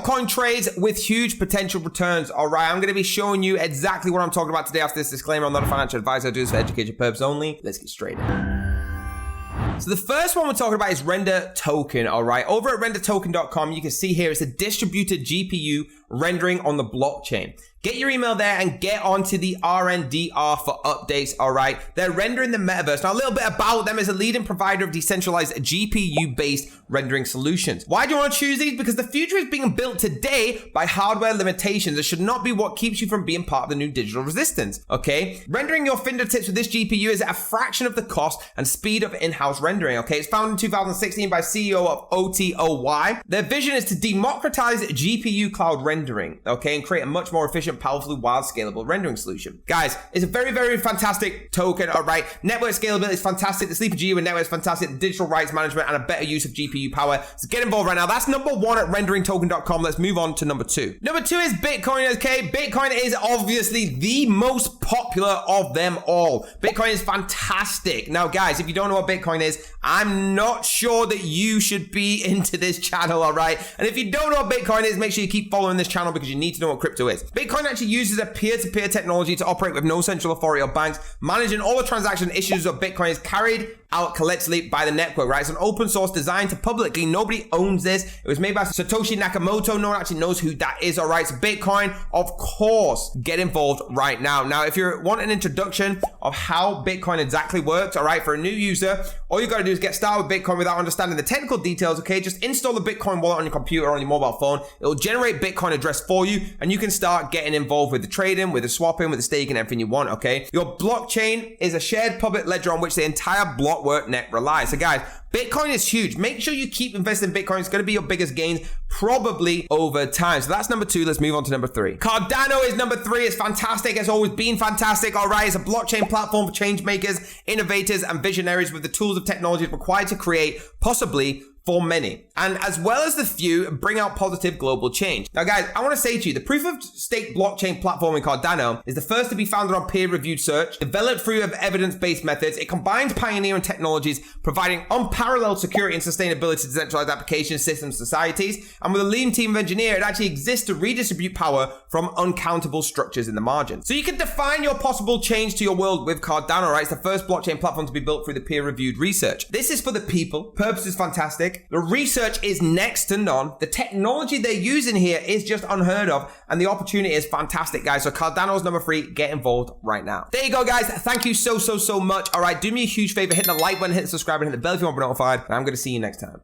altcoin trades with huge potential returns. All right, I'm going to be showing you exactly what I'm talking about today after this disclaimer. I'm not a financial advisor. I do this for education purposes only. Let's get straight in. So the first one we're talking about is RenderToken, all right? Over at RenderToken.com, you can see here it's a distributed GPU rendering on the blockchain. Get your email there and get onto the RNDR for updates, all right? They're rendering the metaverse. Now, a little bit about them: is a leading provider of decentralized GPU-based rendering solutions. Why do you want to choose these? Because the future is being built today by hardware limitations. It should not be what keeps you from being part of the new digital resistance, okay? Rendering your fingertips with this GPU is at a fraction of the cost and speed of in-house rendering, okay? It's founded in 2016 by CEO of OTOY. Their vision is to democratize GPU cloud rendering, okay, and create a much more efficient, powerfully wild, scalable rendering solution. Guys, it's a very, very fantastic token, all right? Network scalability is fantastic. The sleeper GPU and network is fantastic. The digital rights management and a better use of GPU power. So get involved right now. That's number one at renderingtoken.com. Let's move on to number two. Number two is Bitcoin, okay? Bitcoin is obviously the most popular of them all. Bitcoin is fantastic. Now, guys, if you don't know what Bitcoin is, I'm not sure that you should be into this channel, all right? And if you don't know what Bitcoin is, make sure you keep following this channel because you need to know what crypto is. Bitcoin actually uses a peer-to-peer technology to operate with no central authority or banks. Managing all the transaction issues of Bitcoin is carried out collectively by the network, right? It's an open source designed to publicly. Nobody owns this. It was made by Satoshi Nakamoto. No one actually knows who that is, all right? So Bitcoin, of course, get involved right now. Now, if you want an introduction of how Bitcoin exactly works, all right, for a new user, all you got to do is get started with Bitcoin without understanding the technical details, okay? Just install the Bitcoin wallet on your computer or on your mobile phone. It will generate Bitcoin address for you, and you can start getting involved with the trading, with the swapping, with the staking, everything you want, okay? Your blockchain is a shared public ledger on which the entire block net relies. So guys, Bitcoin is huge. Make sure you keep investing in Bitcoin. It's going to be your biggest gains probably over time. So that's number two. Let's move on to number three. Cardano is number three. It's fantastic. It's always been fantastic. All right. It's a blockchain platform for change makers, innovators, and visionaries with the tools of technology required to create possibly for many, and as well as the few, bring out positive global change. Now, guys, I want to say to you, the proof of stake blockchain platform in Cardano is the first to be founded on peer-reviewed search, developed through evidence-based methods. It combines pioneering technologies, providing unparalleled security and sustainability to decentralized applications, systems, societies, and with a lean team of engineers, it actually exists to redistribute power from uncountable structures in the margin. So you can define your possible change to your world with Cardano, right? It's the first blockchain platform to be built through the peer-reviewed research. This is for the people. Purpose is fantastic. The research is next to none. The technology they're using here is just unheard of, and the opportunity is fantastic, guys. So Cardano is number three. Get involved right now. There you go, guys. Thank you so much. All right, do me a huge favor. Hit the like button, hit the subscribe button, hit the bell if you want to be notified, and I'm going to see you next time.